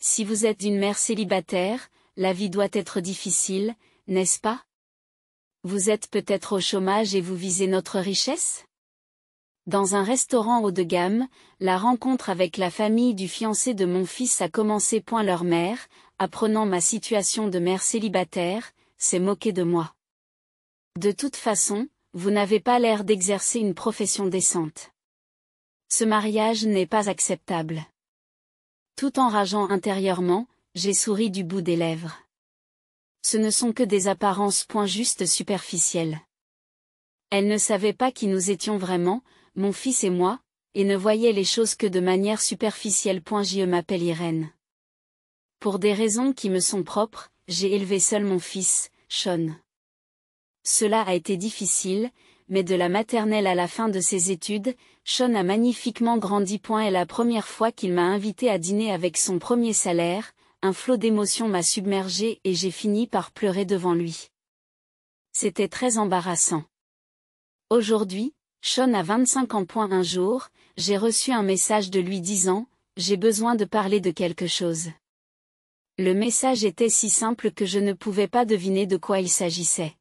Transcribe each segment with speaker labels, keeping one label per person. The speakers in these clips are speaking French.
Speaker 1: Si vous êtes une mère célibataire, la vie doit être difficile, n'est-ce pas? Vous êtes peut-être au chômage et vous visez notre richesse? Dans un restaurant haut de gamme, la rencontre avec la famille du fiancé de mon fils a commencé. Leur mère, apprenant ma situation de mère célibataire, s'est moquée de moi. De toute façon, vous n'avez pas l'air d'exercer une profession décente. Ce mariage n'est pas acceptable. Tout en rageant intérieurement, j'ai souri du bout des lèvres. Ce ne sont que des apparences. Juste superficielles. Elle ne savait pas qui nous étions vraiment, mon fils et moi, et ne voyait les choses que de manière superficielle. Je m'appelle Irène. Pour des raisons qui me sont propres, j'ai élevé seul mon fils, Sean. Cela a été difficile, mais de la maternelle à la fin de ses études, Sean a magnifiquement grandi. Et la première fois qu'il m'a invité à dîner avec son premier salaire, un flot d'émotions m'a submergée et j'ai fini par pleurer devant lui. C'était très embarrassant. Aujourd'hui, Sean a 25 ans. Un jour, j'ai reçu un message de lui disant « J'ai besoin de parler de quelque chose ». Le message était si simple que je ne pouvais pas deviner de quoi il s'agissait.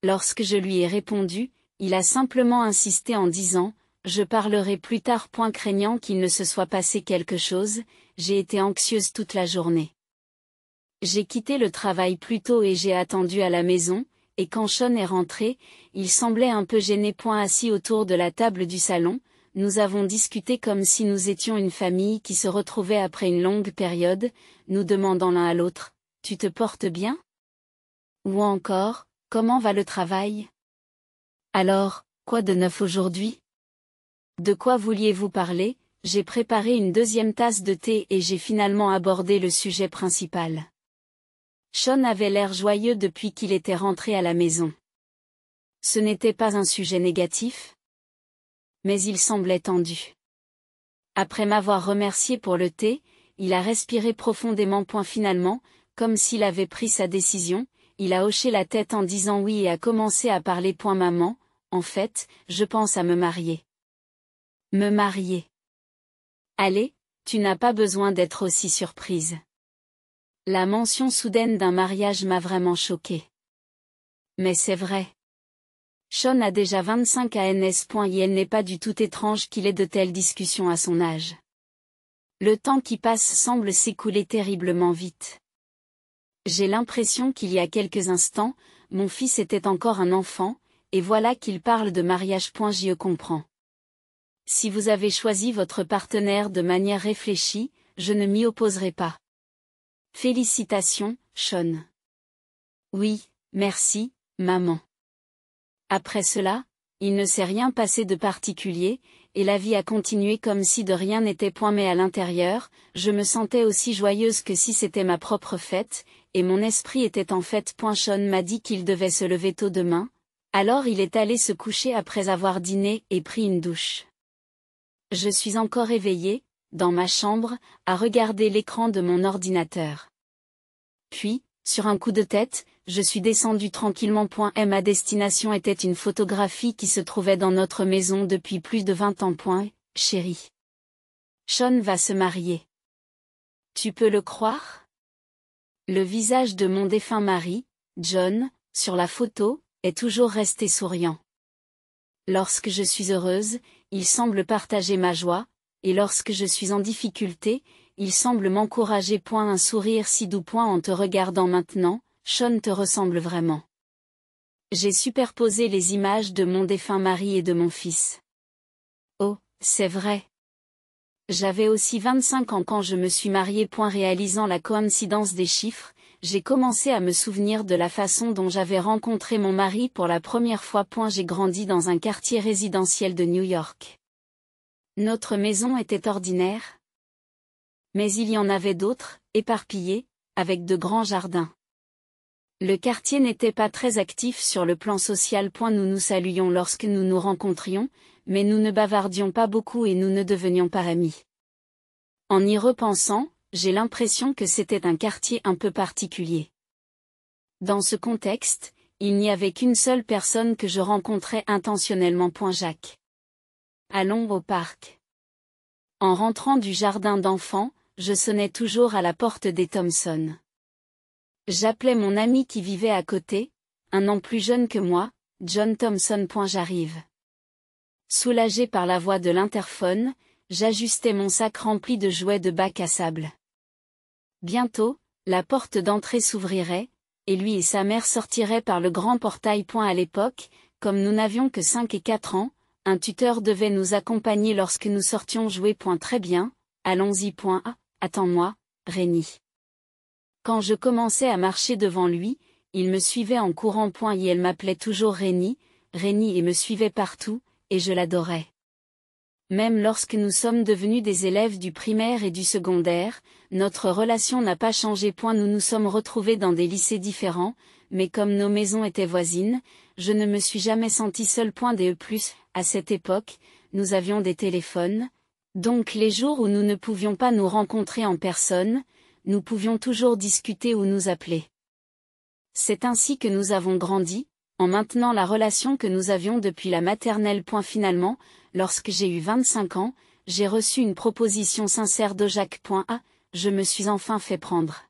Speaker 1: Lorsque je lui ai répondu, il a simplement insisté en disant « Je parlerai plus tard ». Craignant qu'il ne se soit passé quelque chose, j'ai été anxieuse toute la journée. J'ai quitté le travail plus tôt et j'ai attendu à la maison, et quand Sean est rentré, il semblait un peu gêné. Assis autour de la table du salon, nous avons discuté comme si nous étions une famille qui se retrouvait après une longue période, nous demandant l'un à l'autre « Tu te portes bien ?» Ou encore « Comment va le travail ?» Alors, quoi de neuf aujourd'hui? De quoi vouliez-vous parler? J'ai préparé une deuxième tasse de thé et j'ai finalement abordé le sujet principal. Sean avait l'air joyeux depuis qu'il était rentré à la maison. Ce n'était pas un sujet négatif? Mais il semblait tendu. Après m'avoir remercié pour le thé, il a respiré profondément. Finalement, comme s'il avait pris sa décision, il a hoché la tête en disant oui et a commencé à parler. Maman, en fait, je pense à me marier. Me marier. Allez, tu n'as pas besoin d'être aussi surprise. La mention soudaine d'un mariage m'a vraiment choquée. Mais c'est vrai. Sean a déjà 25 ans et il n'est pas du tout étrange qu'il ait de telles discussions à son âge. Le temps qui passe semble s'écouler terriblement vite. J'ai l'impression qu'il y a quelques instants, mon fils était encore un enfant, et voilà qu'il parle de mariage. Je comprends. Si vous avez choisi votre partenaire de manière réfléchie, je ne m'y opposerai pas. Félicitations, Sean. Oui, merci, maman. Après cela, il ne s'est rien passé de particulier, et la vie a continué comme si de rien n'était. Mais à l'intérieur, je me sentais aussi joyeuse que si c'était ma propre fête, et mon esprit était en fête. Sean m'a dit qu'il devait se lever tôt demain, alors il est allé se coucher après avoir dîné et pris une douche. Je suis encore éveillée, dans ma chambre, à regarder l'écran de mon ordinateur. Puis, sur un coup de tête, je suis descendue tranquillement. Ma destination était une photographie qui se trouvait dans notre maison depuis plus de 20 ans. Chérie. Sean va se marier. Tu peux le croire? Le visage de mon défunt mari, John, sur la photo, est toujours resté souriant. Lorsque je suis heureuse, il semble partager ma joie, et lorsque je suis en difficulté, il semble m'encourager. Un sourire si doux. En te regardant maintenant, Sean te ressemble vraiment. J'ai superposé les images de mon défunt mari et de mon fils. Oh, c'est vrai. J'avais aussi 25 ans quand je me suis mariée. Réalisant la coïncidence des chiffres, j'ai commencé à me souvenir de la façon dont j'avais rencontré mon mari pour la première fois. J'ai grandi dans un quartier résidentiel de New York. Notre maison était ordinaire. Mais il y en avait d'autres, éparpillées, avec de grands jardins. Le quartier n'était pas très actif sur le plan social. Nous nous saluions lorsque nous nous rencontrions, mais nous ne bavardions pas beaucoup et nous ne devenions pas amis. En y repensant, j'ai l'impression que c'était un quartier un peu particulier. Dans ce contexte, il n'y avait qu'une seule personne que je rencontrais intentionnellement. Jacques. Allons au parc. En rentrant du jardin d'enfants, je sonnais toujours à la porte des Thompson. J'appelais mon ami qui vivait à côté, un an plus jeune que moi, John Thompson. J'arrive. Soulagé par la voix de l'interphone, j'ajustais mon sac rempli de jouets de bac à sable. Bientôt, la porte d'entrée s'ouvrirait, et lui et sa mère sortiraient par le grand portail. À l'époque, comme nous n'avions que 5 et 4 ans, un tuteur devait nous accompagner lorsque nous sortions jouer. Très bien, allons-y. Attends-moi, Rénie. Quand je commençais à marcher devant lui, il me suivait en courant. Et elle m'appelait toujours Rénie, Rénie, et me suivait partout, et je l'adorais. Même lorsque nous sommes devenus des élèves du primaire et du secondaire, notre relation n'a pas changé. Nous nous sommes retrouvés dans des lycées différents, mais comme nos maisons étaient voisines, je ne me suis jamais sentie seule. À cette époque, nous avions des téléphones, donc les jours où nous ne pouvions pas nous rencontrer en personne, nous pouvions toujours discuter ou nous appeler. C'est ainsi que nous avons grandi, en maintenant la relation que nous avions depuis la maternelle. Finalement, lorsque j'ai eu 25 ans, j'ai reçu une proposition sincère de Jacques. Je me suis enfin fait prendre.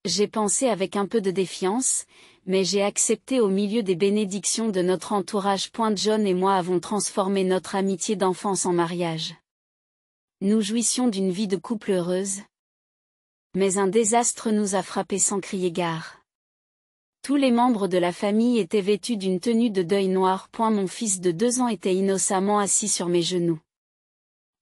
Speaker 1: J'ai pensé avec un peu de défiance, mais j'ai accepté au milieu des bénédictions de notre entourage. John et moi avons transformé notre amitié d'enfance en mariage. Nous jouissions d'une vie de couple heureuse. Mais un désastre nous a frappés sans crier gare. Tous les membres de la famille étaient vêtus d'une tenue de deuil noire. Mon fils de 2 ans était innocemment assis sur mes genoux.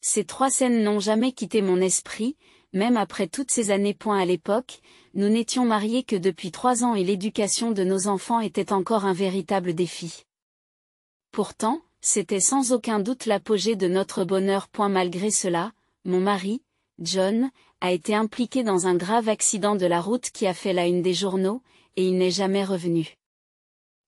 Speaker 1: Ces 3 scènes n'ont jamais quitté mon esprit, même après toutes ces années. À l'époque, nous n'étions mariés que depuis 3 ans et l'éducation de nos enfants était encore un véritable défi. Pourtant, c'était sans aucun doute l'apogée de notre bonheur. Malgré cela, mon mari, John, a été impliqué dans un grave accident de la route qui a fait la une des journaux, et il n'est jamais revenu.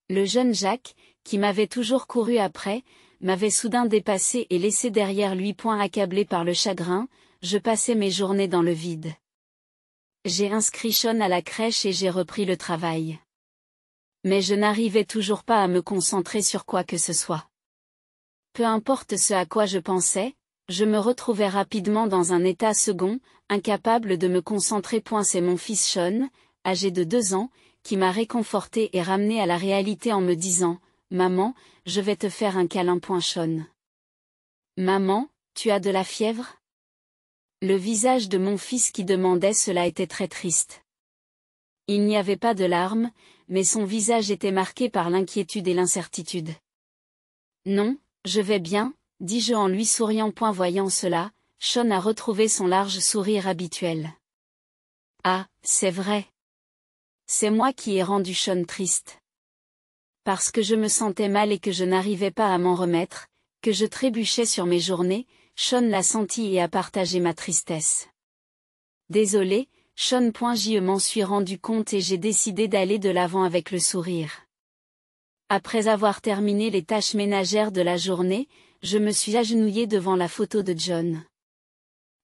Speaker 1: Le jeune Jacques, qui m'avait toujours couru après, m'avait soudain dépassé et laissé derrière lui. Accablé par le chagrin, je passais mes journées dans le vide. J'ai inscrit Sean à la crèche et j'ai repris le travail. Mais je n'arrivais toujours pas à me concentrer sur quoi que ce soit. Peu importe ce à quoi je pensais, je me retrouvais rapidement dans un état second, incapable de me concentrer. C'est mon fils Sean, âgé de 2 ans, qui m'a réconforté et ramené à la réalité en me disant « Maman, je vais te faire un câlin. Sean. Maman, tu as de la fièvre ?» Le visage de mon fils qui demandait cela était très triste. Il n'y avait pas de larmes, mais son visage était marqué par l'inquiétude et l'incertitude. « Non, je vais bien, » dis-je en lui souriant. Voyant cela, Sean a retrouvé son large sourire habituel. « Ah, c'est vrai. C'est moi qui ai rendu Sean triste. Parce que je me sentais mal et que je n'arrivais pas à m'en remettre, que je trébuchais sur mes journées, Sean l'a senti et a partagé ma tristesse. Désolé, Sean. Je m'en suis rendu compte et j'ai décidé d'aller de l'avant avec le sourire. Après avoir terminé les tâches ménagères de la journée, je me suis agenouillé devant la photo de John.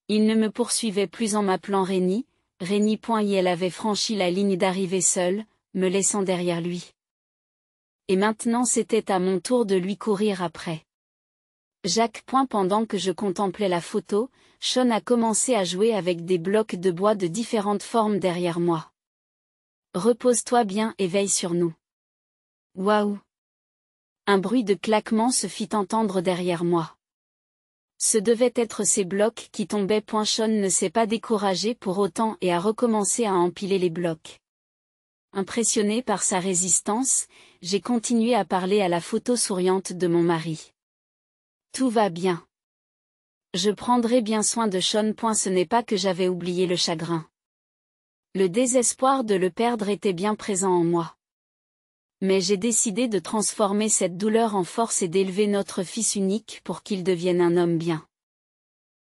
Speaker 1: Il ne me poursuivait plus en m'appelant Rénie, Rénie. Elle avait franchi la ligne d'arrivée seule, me laissant derrière lui. Et maintenant c'était à mon tour de lui courir après. Jacques. Pendant que je contemplais la photo, Sean a commencé à jouer avec des blocs de bois de différentes formes derrière moi. Repose-toi bien et veille sur nous. Waouh! Un bruit de claquement se fit entendre derrière moi. Ce devaient être ces blocs qui tombaient. Sean ne s'est pas découragé pour autant et a recommencé à empiler les blocs. Impressionné par sa résistance, j'ai continué à parler à la photo souriante de mon mari. Tout va bien. Je prendrai bien soin de Sean. Ce n'est pas que j'avais oublié le chagrin. Le désespoir de le perdre était bien présent en moi. Mais j'ai décidé de transformer cette douleur en force et d'élever notre fils unique pour qu'il devienne un homme bien.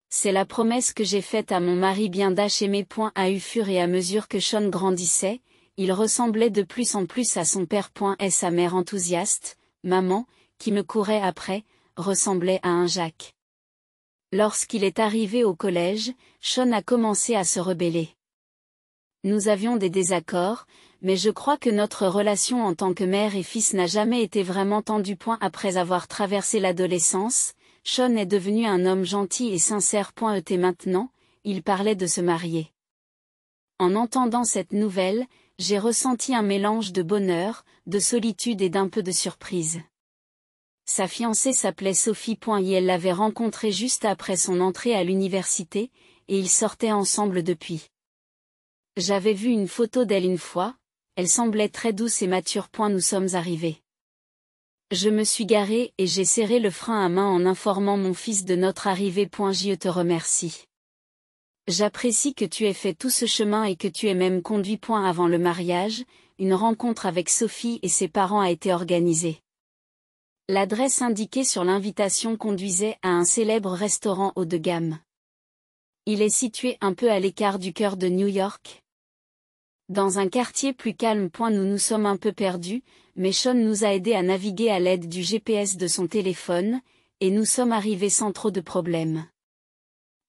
Speaker 1: C'est la promesse que j'ai faite à mon mari bien d'aimer. Au fur et à mesure que Sean grandissait, il ressemblait de plus en plus à son père. Et sa mère enthousiaste, maman, qui me courait après, ressemblait à un Jacques. Lorsqu'il est arrivé au collège, Sean a commencé à se rebeller. Nous avions des désaccords, mais je crois que notre relation en tant que mère et fils n'a jamais été vraiment tendue. Après avoir traversé l'adolescence, Sean est devenu un homme gentil et sincère. Maintenant, il parlait de se marier. En entendant cette nouvelle, j'ai ressenti un mélange de bonheur, de solitude et d'un peu de surprise. Sa fiancée s'appelait Sophie. Et elle l'avait rencontrée juste après son entrée à l'université, et ils sortaient ensemble depuis. J'avais vu une photo d'elle une fois, elle semblait très douce et mature. Nous sommes arrivés. Je me suis garé et j'ai serré le frein à main en informant mon fils de notre arrivée. Je te remercie. J'apprécie que tu aies fait tout ce chemin et que tu aies même conduit. Avant le mariage, une rencontre avec Sophie et ses parents a été organisée. L'adresse indiquée sur l'invitation conduisait à un célèbre restaurant haut de gamme. Il est situé un peu à l'écart du cœur de New York. Dans un quartier plus calme. Nous nous sommes un peu perdus, mais Sean nous a aidés à naviguer à l'aide du GPS de son téléphone, et nous sommes arrivés sans trop de problèmes.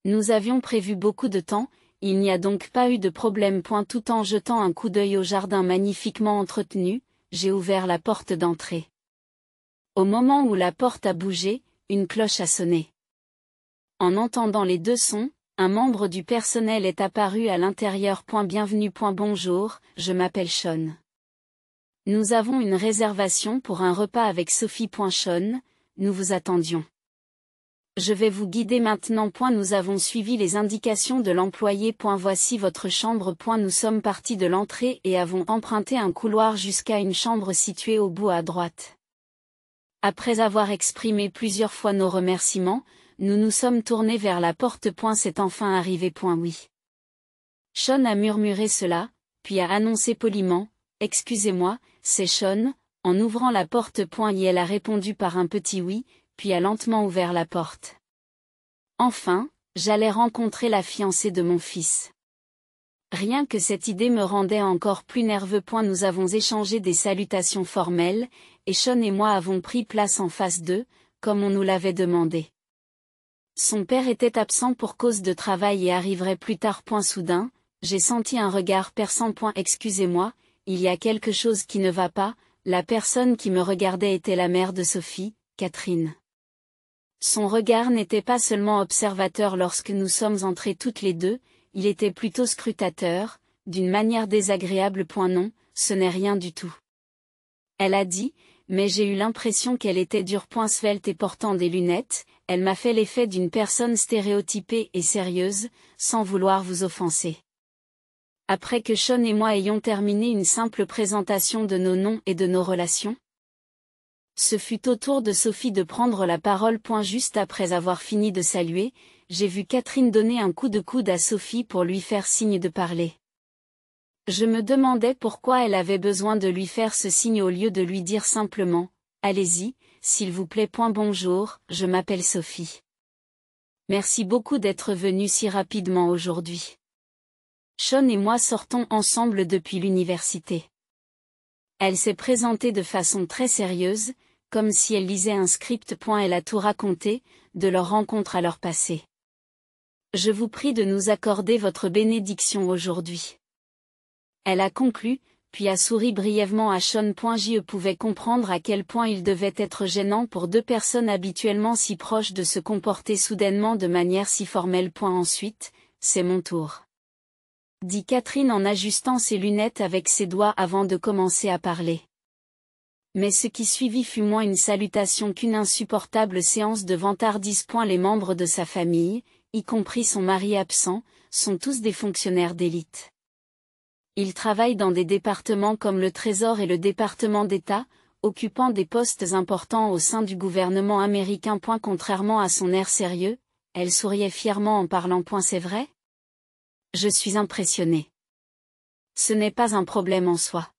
Speaker 1: Nous avions prévu beaucoup de temps, il n'y a donc pas eu de problème. Tout en jetant un coup d'œil au jardin magnifiquement entretenu, j'ai ouvert la porte d'entrée. Au moment où la porte a bougé, une cloche a sonné. En entendant les deux sons, un membre du personnel est apparu à l'intérieur. Bienvenue. Bonjour, je m'appelle Sean. Nous avons une réservation pour un repas avec Sophie. Sean, nous vous attendions. Je vais vous guider maintenant. Nous avons suivi les indications de l'employé. Voici votre chambre. Nous sommes partis de l'entrée et avons emprunté un couloir jusqu'à une chambre située au bout à droite. Après avoir exprimé plusieurs fois nos remerciements, nous nous sommes tournés vers la porte. C'est enfin arrivé. Oui. Sean a murmuré cela, puis a annoncé poliment, « Excusez-moi, c'est Sean », en ouvrant la porte. Et elle a répondu par un petit oui, puis a lentement ouvert la porte. Enfin, j'allais rencontrer la fiancée de mon fils. Rien que cette idée me rendait encore plus nerveux. Nous avons échangé des salutations formelles, et Sean et moi avons pris place en face d'eux, comme on nous l'avait demandé. Son père était absent pour cause de travail et arriverait plus tard. Soudain, j'ai senti un regard perçant. Excusez-moi, il y a quelque chose qui ne va pas. La personne qui me regardait était la mère de Sophie, Catherine. Son regard n'était pas seulement observateur lorsque nous sommes entrés toutes les deux, il était plutôt scrutateur, d'une manière désagréable. Non, ce n'est rien du tout. Elle a dit, mais j'ai eu l'impression qu'elle était dure. Svelte et portant des lunettes, elle m'a fait l'effet d'une personne stéréotypée et sérieuse, sans vouloir vous offenser. Après que Sean et moi ayons terminé une simple présentation de nos noms et de nos relations, ce fut au tour de Sophie de prendre la parole. Juste après avoir fini de saluer, j'ai vu Catherine donner un coup de coude à Sophie pour lui faire signe de parler. Je me demandais pourquoi elle avait besoin de lui faire ce signe au lieu de lui dire simplement « Allez-y, s'il vous plaît. Bonjour, je m'appelle Sophie. Merci beaucoup d'être venue si rapidement aujourd'hui. Sean et moi sortons ensemble depuis l'université. » Elle s'est présentée de façon très sérieuse, comme si elle lisait un script. Elle a tout raconté, de leur rencontre à leur passé. Je vous prie de nous accorder votre bénédiction aujourd'hui. Elle a conclu, puis a souri brièvement à Sean. Je pouvais comprendre à quel point il devait être gênant pour deux personnes habituellement si proches de se comporter soudainement de manière si formelle. Ensuite, c'est mon tour, dit Catherine en ajustant ses lunettes avec ses doigts avant de commencer à parler. Mais ce qui suivit fut moins une salutation qu'une insupportable séance de vantardise. Les membres de sa famille, y compris son mari absent, sont tous des fonctionnaires d'élite. Ils travaillent dans des départements comme le Trésor et le département d'État, occupant des postes importants au sein du gouvernement américain. Contrairement à son air sérieux, elle souriait fièrement en parlant. C'est vrai ? Je suis impressionnée. Ce n'est pas un problème en soi.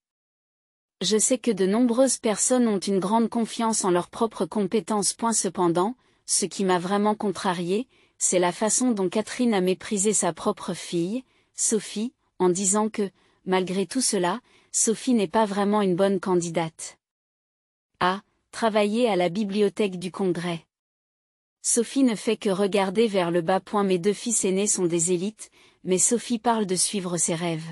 Speaker 1: Je sais que de nombreuses personnes ont une grande confiance en leurs propres compétences. Cependant, ce qui m'a vraiment contrariée, c'est la façon dont Catherine a méprisé sa propre fille, Sophie, en disant que, malgré tout cela, Sophie n'est pas vraiment une bonne candidate. À travailler à la bibliothèque du Congrès. Sophie ne fait que regarder vers le bas. Mes deux fils aînés sont des élites, mais Sophie parle de suivre ses rêves.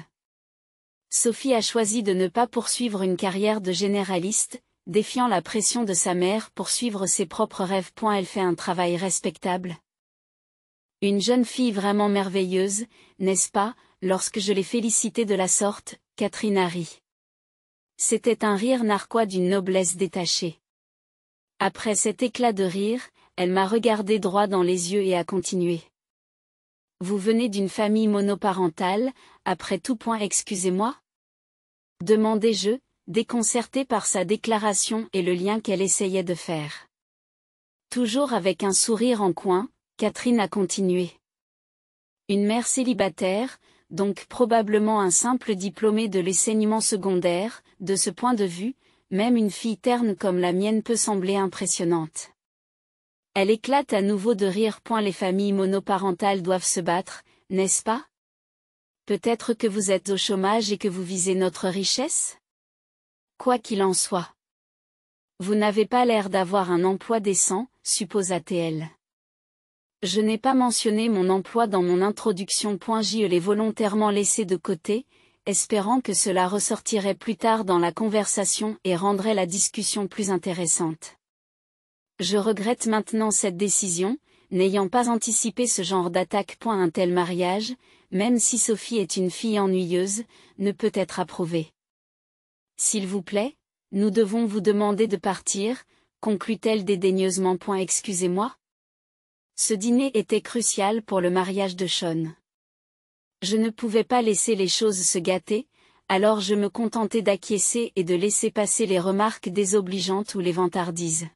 Speaker 1: Sophie a choisi de ne pas poursuivre une carrière de généraliste, défiant la pression de sa mère pour suivre ses propres rêves. Elle fait un travail respectable. Une jeune fille vraiment merveilleuse, n'est-ce pas, lorsque je l'ai félicitée de la sorte, Catherine a ri. C'était un rire narquois d'une noblesse détachée. Après cet éclat de rire, elle m'a regardé droit dans les yeux et a continué. Vous venez d'une famille monoparentale, après tout point excusez-moi ? Demandai-je, déconcerté par sa déclaration et le lien qu'elle essayait de faire. Toujours avec un sourire en coin, Catherine a continué. Une mère célibataire, donc probablement un simple diplômé de l'enseignement secondaire, de ce point de vue, même une fille terne comme la mienne peut sembler impressionnante. Elle éclate à nouveau de rire. Les familles monoparentales doivent se battre, n'est-ce pas ? Peut-être que vous êtes au chômage et que vous visez notre richesse ? Quoi qu'il en soit. Vous n'avez pas l'air d'avoir un emploi décent, supposa-t-elle. Je n'ai pas mentionné mon emploi dans mon introduction. Je l'ai volontairement laissé de côté, espérant que cela ressortirait plus tard dans la conversation et rendrait la discussion plus intéressante. Je regrette maintenant cette décision, n'ayant pas anticipé ce genre d'attaque. Un tel mariage, même si Sophie est une fille ennuyeuse, ne peut être approuvé. S'il vous plaît, nous devons vous demander de partir, conclut-elle dédaigneusement. Excusez-moi. Ce dîner était crucial pour le mariage de Sean. Je ne pouvais pas laisser les choses se gâter, alors je me contentais d'acquiescer et de laisser passer les remarques désobligeantes ou les vantardises.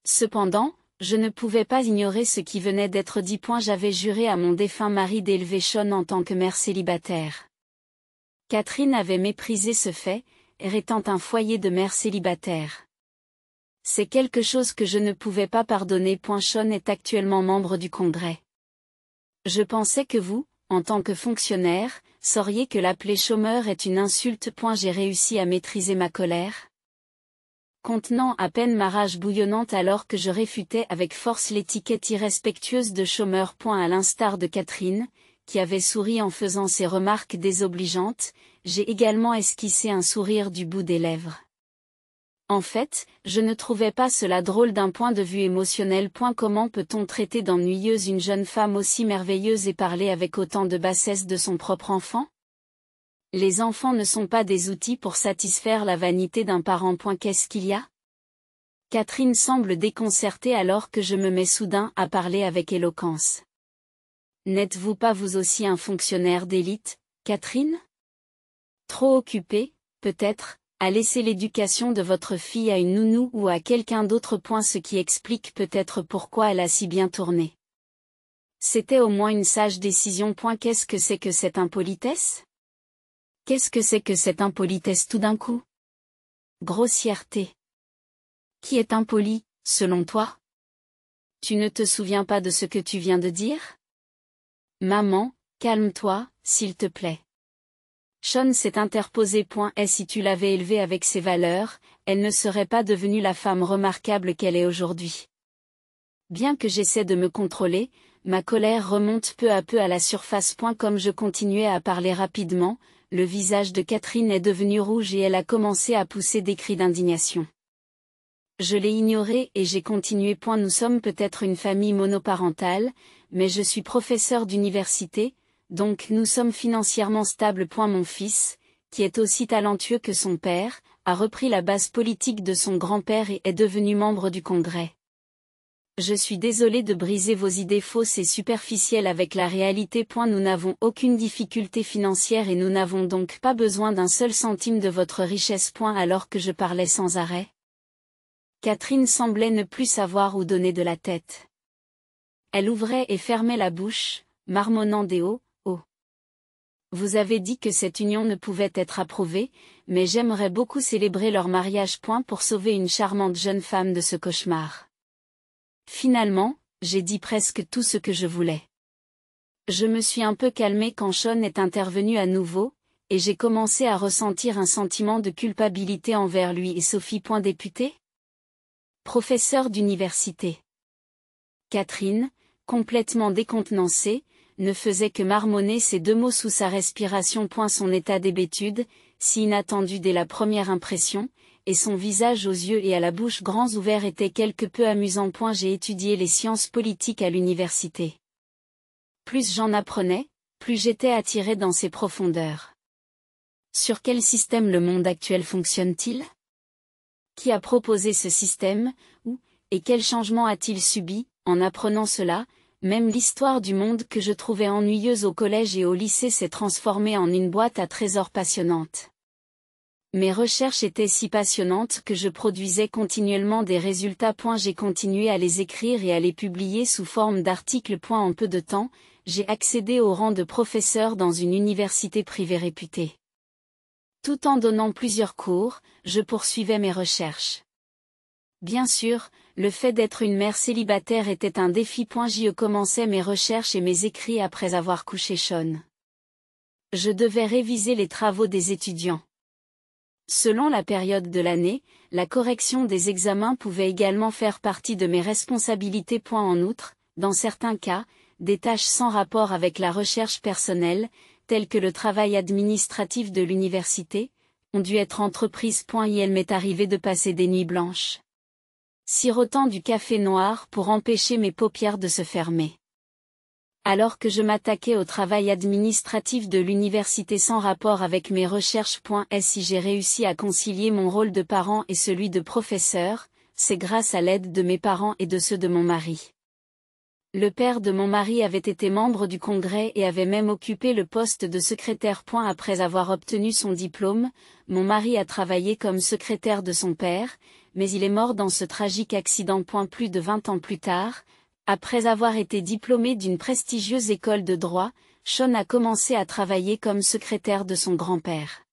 Speaker 1: Cependant, je ne pouvais pas ignorer ce qui venait d'être dit. J'avais juré à mon défunt mari d'élever Sean en tant que mère célibataire. Catherine avait méprisé ce fait, étant un foyer de mère célibataire. C'est quelque chose que je ne pouvais pas pardonner. Sean est actuellement membre du Congrès. Je pensais que vous, en tant que fonctionnaire, sauriez que l'appeler chômeur est une insulte. J'ai réussi à maîtriser ma colère. Contenant à peine ma rage bouillonnante alors que je réfutais avec force l'étiquette irrespectueuse de chômeur. À l'instar de Catherine, qui avait souri en faisant ces remarques désobligeantes, j'ai également esquissé un sourire du bout des lèvres. En fait, je ne trouvais pas cela drôle d'un point de vue émotionnel. Comment peut-on traiter d'ennuyeuse une jeune femme aussi merveilleuse et parler avec autant de bassesse de son propre enfant ? Les enfants ne sont pas des outils pour satisfaire la vanité d'un parent. Qu'est-ce qu'il y a ? Catherine semble déconcertée alors que je me mets soudain à parler avec éloquence. N'êtes-vous pas vous aussi un fonctionnaire d'élite, Catherine ? Trop occupée, peut-être, à laisser l'éducation de votre fille à une nounou ou à quelqu'un d'autre. Ce qui explique peut-être pourquoi elle a si bien tourné. C'était au moins une sage décision. Qu'est-ce que c'est que cette impolitesse ? Qu'est-ce que c'est que cette impolitesse tout d'un coup ? Grossièreté. Qui est impoli, selon toi ? Tu ne te souviens pas de ce que tu viens de dire ? Maman, calme-toi, s'il te plaît. Sean s'est interposé. Et si tu l'avais élevée avec ses valeurs, elle ne serait pas devenue la femme remarquable qu'elle est aujourd'hui. Bien que j'essaie de me contrôler, ma colère remonte peu à peu à la surface. Comme je continuais à parler rapidement, le visage de Catherine est devenu rouge et elle a commencé à pousser des cris d'indignation. Je l'ai ignoré et j'ai continué. Nous sommes peut-être une famille monoparentale, mais je suis professeur d'université, donc nous sommes financièrement stables. Mon fils, qui est aussi talentueux que son père, a repris la base politique de son grand-père et est devenu membre du Congrès. Je suis désolé de briser vos idées fausses et superficielles avec la réalité. Nous n'avons aucune difficulté financière et nous n'avons donc pas besoin d'un seul centime de votre richesse. Alors que je parlais sans arrêt. Catherine semblait ne plus savoir où donner de la tête. Elle ouvrait et fermait la bouche, marmonnant des oh, oh. Vous avez dit que cette union ne pouvait être approuvée, mais j'aimerais beaucoup célébrer leur mariage. Pour sauver une charmante jeune femme de ce cauchemar. Finalement, j'ai dit presque tout ce que je voulais. Je me suis un peu calmée quand Sean est intervenu à nouveau, et j'ai commencé à ressentir un sentiment de culpabilité envers lui et Sophie. Député ? Professeur d'université. Catherine, complètement décontenancée, ne faisait que marmonner ces deux mots sous sa respiration. Son état d'hébétude, si inattendu dès la première impression, et son visage aux yeux et à la bouche grands ouverts était quelque peu amusant. J'ai étudié les sciences politiques à l'université. Plus j'en apprenais, plus j'étais attiré dans ses profondeurs. Sur quel système le monde actuel fonctionne-t-il? Qui a proposé ce système, où, et quel changement a-t-il subi? En apprenant cela, même l'histoire du monde que je trouvais ennuyeuse au collège et au lycée s'est transformée en une boîte à trésors passionnante. Mes recherches étaient si passionnantes que je produisais continuellement des résultats. J'ai continué à les écrire et à les publier sous forme d'articles. En peu de temps, j'ai accédé au rang de professeur dans une université privée réputée. Tout en donnant plusieurs cours, je poursuivais mes recherches. Bien sûr, le fait d'être une mère célibataire était un défi. J'y commençais mes recherches et mes écrits après avoir couché Sean. Je devais réviser les travaux des étudiants. Selon la période de l'année, la correction des examens pouvait également faire partie de mes responsabilités. En outre, dans certains cas, des tâches sans rapport avec la recherche personnelle, telles que le travail administratif de l'université, ont dû être entreprises. Il m'est arrivé de passer des nuits blanches, sirotant du café noir pour empêcher mes paupières de se fermer. Alors que je m'attaquais au travail administratif de l'université sans rapport avec mes recherches. Si j'ai réussi à concilier mon rôle de parent et celui de professeur, c'est grâce à l'aide de mes parents et de ceux de mon mari. Le père de mon mari avait été membre du Congrès et avait même occupé le poste de secrétaire. Après avoir obtenu son diplôme, mon mari a travaillé comme secrétaire de son père, mais il est mort dans ce tragique accident. Plus de 20 ans plus tard, après avoir été diplômé d'une prestigieuse école de droit, Sean a commencé à travailler comme secrétaire de son grand-père.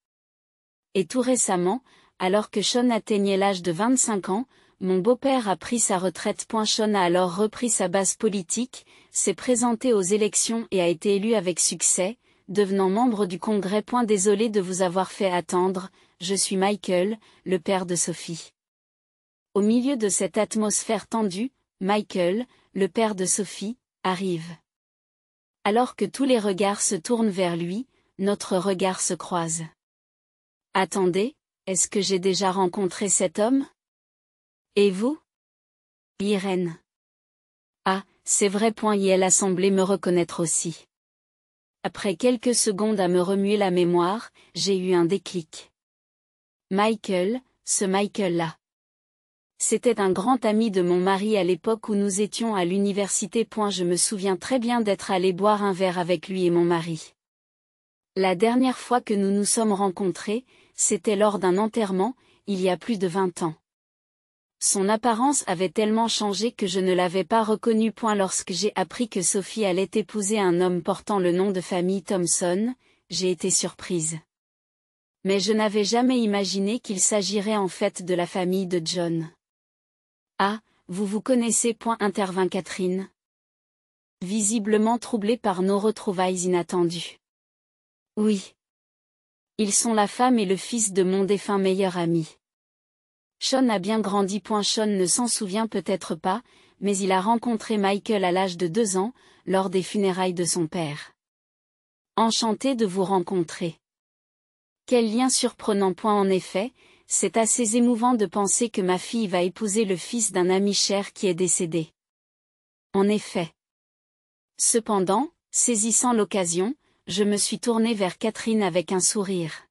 Speaker 1: Et tout récemment, alors que Sean atteignait l'âge de 25 ans, mon beau-père a pris sa retraite. Sean a alors repris sa base politique, s'est présenté aux élections et a été élu avec succès, devenant membre du Congrès. Désolé de vous avoir fait attendre, je suis Michael, le père de Sophie. Au milieu de cette atmosphère tendue, Michael, le père de Sophie, arrive. Alors que tous les regards se tournent vers lui, notre regard se croise. Attendez, est-ce que j'ai déjà rencontré cet homme? Et vous? Irène. Ah, c'est vrai. Elle a semblé me reconnaître aussi. Après quelques secondes à me remuer la mémoire, j'ai eu un déclic. Michael, ce Michael-là. C'était un grand ami de mon mari à l'époque où nous étions à l'université. Je me souviens très bien d'être allé boire un verre avec lui et mon mari. La dernière fois que nous nous sommes rencontrés, c'était lors d'un enterrement, il y a plus de 20 ans. Son apparence avait tellement changé que je ne l'avais pas reconnu. Lorsque j'ai appris que Sophie allait épouser un homme portant le nom de famille Thompson, j'ai été surprise. Mais je n'avais jamais imaginé qu'il s'agirait en fait de la famille de John. Ah, vous vous connaissez. Intervint Catherine, visiblement troublée par nos retrouvailles inattendues. Oui. Ils sont la femme et le fils de mon défunt meilleur ami. Sean a bien grandi. Sean ne s'en souvient peut-être pas, mais il a rencontré Michael à l'âge de 2 ans, lors des funérailles de son père. Enchanté de vous rencontrer. Quel lien surprenant. En effet, c'est assez émouvant de penser que ma fille va épouser le fils d'un ami cher qui est décédé. En effet. Cependant, saisissant l'occasion, je me suis tournée vers Catherine avec un sourire.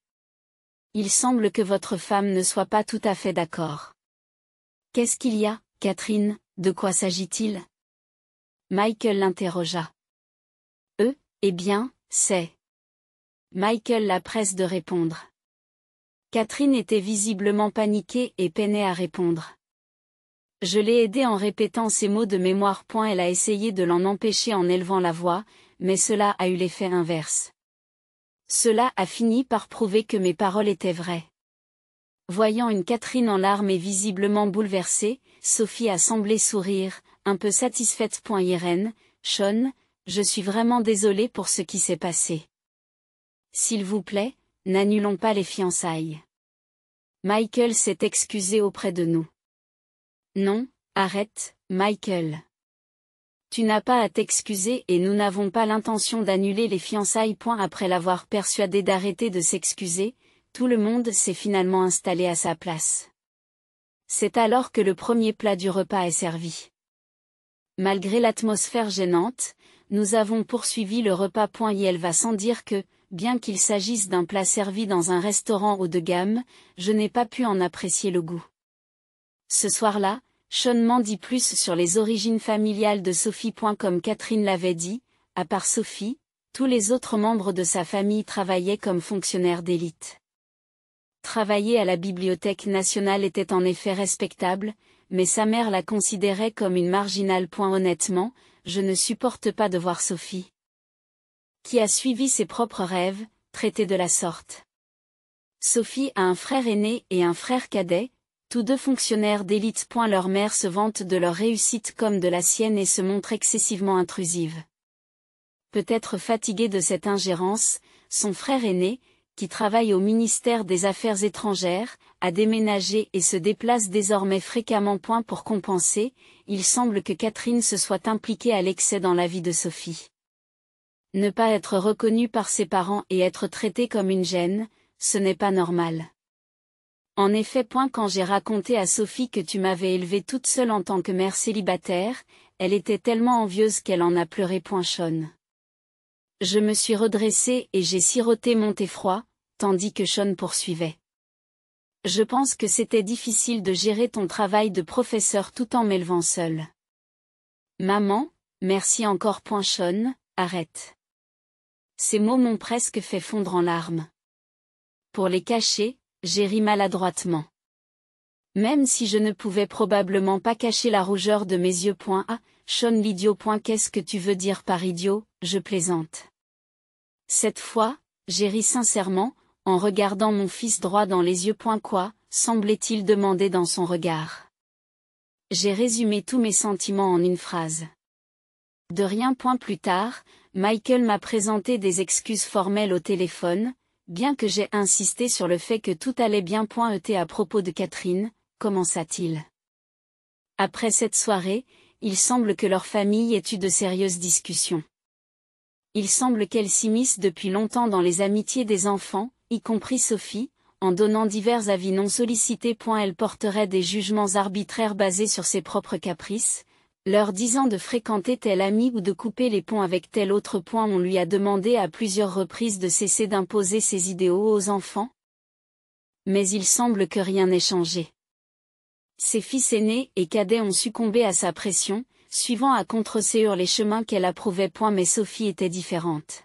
Speaker 1: Il semble que votre femme ne soit pas tout à fait d'accord. Qu'est-ce qu'il y a, Catherine, de quoi s'agit-il? Michael l'interrogea. Eh bien, c'est... Michael la presse de répondre. Catherine était visiblement paniquée et peinait à répondre. Je l'ai aidée en répétant ces mots de mémoire. Elle a essayé de l'en empêcher en élevant la voix, mais cela a eu l'effet inverse. Cela a fini par prouver que mes paroles étaient vraies. Voyant une Catherine en larmes et visiblement bouleversée, Sophie a semblé sourire, un peu satisfaite. Irène, Sean, je suis vraiment désolée pour ce qui s'est passé. S'il vous plaît, n'annulons pas les fiançailles. Michael s'est excusé auprès de nous. Non, arrête, Michael. Tu n'as pas à t'excuser et nous n'avons pas l'intention d'annuler les fiançailles. Après l'avoir persuadé d'arrêter de s'excuser, tout le monde s'est finalement installé à sa place. C'est alors que le premier plat du repas est servi. Malgré l'atmosphère gênante, nous avons poursuivi le repas. Il va sans dire que, bien qu'il s'agisse d'un plat servi dans un restaurant haut de gamme, je n'ai pas pu en apprécier le goût. Ce soir-là, Sean m'en dit plus sur les origines familiales de Sophie. Comme Catherine l'avait dit, à part Sophie, tous les autres membres de sa famille travaillaient comme fonctionnaires d'élite. Travailler à la Bibliothèque nationale était en effet respectable, mais sa mère la considérait comme une marginale. Honnêtement, je ne supporte pas de voir Sophie, qui a suivi ses propres rêves, traitée de la sorte. Sophie a un frère aîné et un frère cadet, tous deux fonctionnaires d'élite. Leur mère se vante de leur réussite comme de la sienne et se montre excessivement intrusive. Peut-être fatigué de cette ingérence, son frère aîné, qui travaille au ministère des Affaires étrangères, a déménagé et se déplace désormais fréquemment. Pour compenser, il semble que Catherine se soit impliquée à l'excès dans la vie de Sophie. Ne pas être reconnue par ses parents et être traitée comme une gêne, ce n'est pas normal. En effet. Quand j'ai raconté à Sophie que tu m'avais élevée toute seule en tant que mère célibataire, elle était tellement envieuse qu'elle en a pleuré. Sean. Je me suis redressée et j'ai siroté mon thé froid, tandis que Sean poursuivait. Je pense que c'était difficile de gérer ton travail de professeur tout en m'élevant seule. Maman, merci encore. Sean, arrête. Ces mots m'ont presque fait fondre en larmes. Pour les cacher, j'ai ri maladroitement. Même si je ne pouvais probablement pas cacher la rougeur de mes yeux. Ah, Sean l'idiot. Qu'est-ce que tu veux dire par idiot, je plaisante. Cette fois, j'ai ri sincèrement, en regardant mon fils droit dans les yeux. Quoi, semblait-il demander dans son regard. J'ai résumé tous mes sentiments en une phrase. De rien. Plus tard, Michael m'a présenté des excuses formelles au téléphone, bien que j'ai insisté sur le fait que tout allait bien. À propos de Catherine, commença-t-il. Après cette soirée, il semble que leur famille ait eu de sérieuses discussions. Il semble qu'elle s'immisce depuis longtemps dans les amitiés des enfants, y compris Sophie, en donnant divers avis non sollicités. Elle porterait des jugements arbitraires basés sur ses propres caprices, leur disant de fréquenter tel ami ou de couper les ponts avec tel autre. On lui a demandé à plusieurs reprises de cesser d'imposer ses idéaux aux enfants. Mais il semble que rien n'ait changé. Ses fils aînés et cadets ont succombé à sa pression, suivant à contre-séure les chemins qu'elle approuvait. Mais Sophie était différente.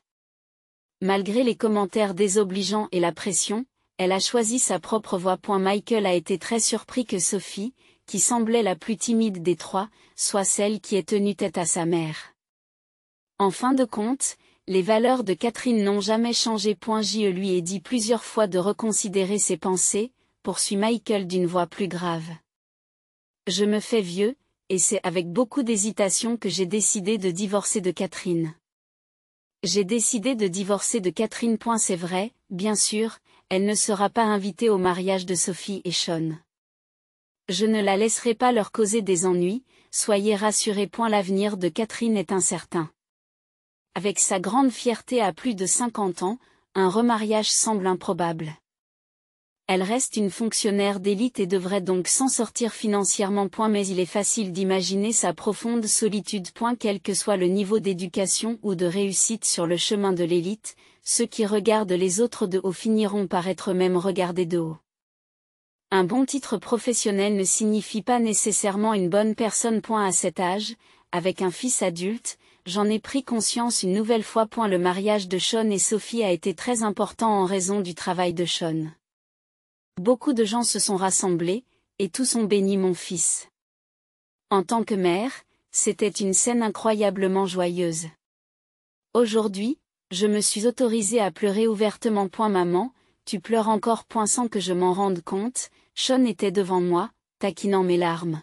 Speaker 1: Malgré les commentaires désobligeants et la pression, elle a choisi sa propre voie. Michael a été très surpris que Sophie, qui semblait la plus timide des trois, soit celle qui ait tenu tête à sa mère. En fin de compte, les valeurs de Catherine n'ont jamais changé. Je lui ai dit plusieurs fois de reconsidérer ses pensées, poursuit Michael d'une voix plus grave. Je me fais vieux, et c'est avec beaucoup d'hésitation que j'ai décidé de divorcer de Catherine. J'ai décidé de divorcer de Catherine. C'est vrai, bien sûr, elle ne sera pas invitée au mariage de Sophie et Sean. Je ne la laisserai pas leur causer des ennuis, soyez rassurés. L'avenir de Catherine est incertain. Avec sa grande fierté à plus de 50 ans, un remariage semble improbable. Elle reste une fonctionnaire d'élite et devrait donc s'en sortir financièrement. Mais il est facile d'imaginer sa profonde solitude. Quel que soit le niveau d'éducation ou de réussite sur le chemin de l'élite, ceux qui regardent les autres de haut finiront par être eux-mêmes regardés de haut. Un bon titre professionnel ne signifie pas nécessairement une bonne personne. À cet âge, avec un fils adulte, j'en ai pris conscience une nouvelle fois. Le mariage de Sean et Sophie a été très important en raison du travail de Sean. Beaucoup de gens se sont rassemblés, et tous ont béni mon fils. En tant que mère, c'était une scène incroyablement joyeuse. Aujourd'hui, je me suis autorisée à pleurer ouvertement. Maman, tu pleures encore. Sans que je m'en rende compte, Sean était devant moi, taquinant mes larmes.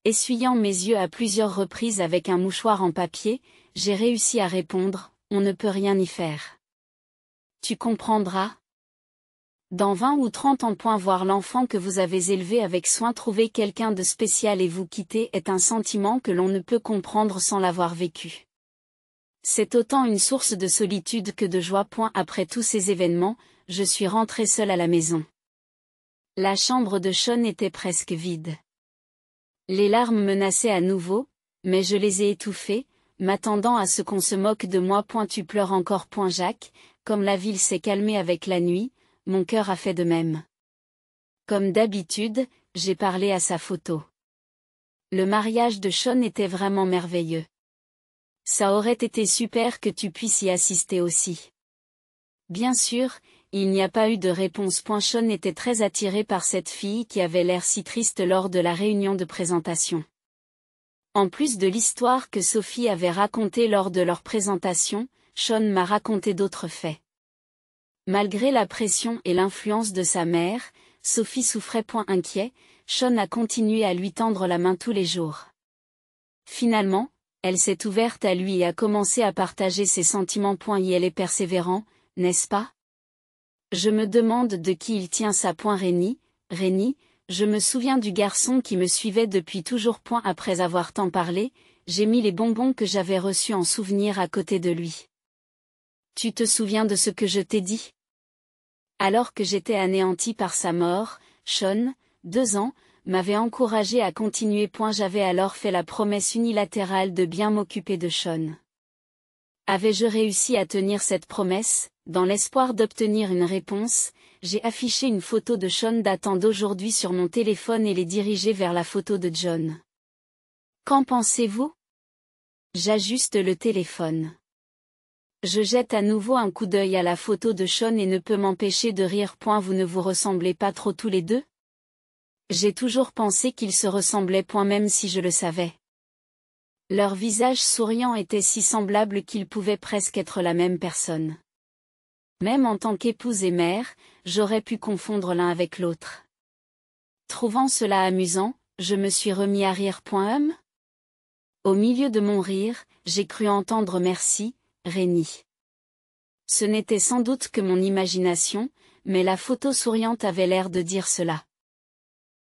Speaker 1: Essuyant mes yeux à plusieurs reprises avec un mouchoir en papier, j'ai réussi à répondre, on ne peut rien y faire. Tu comprendras. Dans 20 ou 30 ans. Voir l'enfant que vous avez élevé avec soin trouver quelqu'un de spécial et vous quitter est un sentiment que l'on ne peut comprendre sans l'avoir vécu. C'est autant une source de solitude que de joie. Après tous ces événements, je suis rentrée seule à la maison. La chambre de Sean était presque vide. Les larmes menaçaient à nouveau, mais je les ai étouffées, m'attendant à ce qu'on se moque de moi. Tu pleures encore. Jacques, comme la ville s'est calmée avec la nuit, mon cœur a fait de même. Comme d'habitude, j'ai parlé à sa photo. Le mariage de Sean était vraiment merveilleux. Ça aurait été super que tu puisses y assister aussi. Bien sûr, il n'y a pas eu de réponse. Sean était très attiré par cette fille qui avait l'air si triste lors de la réunion de présentation. En plus de l'histoire que Sophie avait racontée lors de leur présentation, Sean m'a raconté d'autres faits. Malgré la pression et l'influence de sa mère, Sophie souffrait. Inquiet, Sean a continué à lui tendre la main tous les jours. Finalement, elle s'est ouverte à lui et a commencé à partager ses sentiments. Et elle est persévérant, n'est-ce pas? Je me demande de qui il tient ça. Rémi, je me souviens du garçon qui me suivait depuis toujours. Après avoir tant parlé, j'ai mis les bonbons que j'avais reçus en souvenir à côté de lui. Tu te souviens de ce que je t'ai dit? Alors que j'étais anéanti par sa mort, Sean, 2 ans, m'avait encouragé à continuer. J'avais alors fait la promesse unilatérale de bien m'occuper de Sean. Avais-je réussi à tenir cette promesse? Dans l'espoir d'obtenir une réponse, j'ai affiché une photo de Sean datant d'aujourd'hui sur mon téléphone et l'ai dirigée vers la photo de John. Qu'en pensez-vous? J'ajuste le téléphone. Je jette à nouveau un coup d'œil à la photo de Sean et ne peux m'empêcher de rire. Vous ne vous ressemblez pas trop tous les deux? J'ai toujours pensé qu'ils se ressemblaient. Même si je le savais. Leurs visages souriants étaient si semblables qu'ils pouvaient presque être la même personne. Même en tant qu'épouse et mère, j'aurais pu confondre l'un avec l'autre. Trouvant cela amusant, je me suis remis à rire. Au milieu de mon rire, j'ai cru entendre merci, Rémi. Ce n'était sans doute que mon imagination, mais la photo souriante avait l'air de dire cela.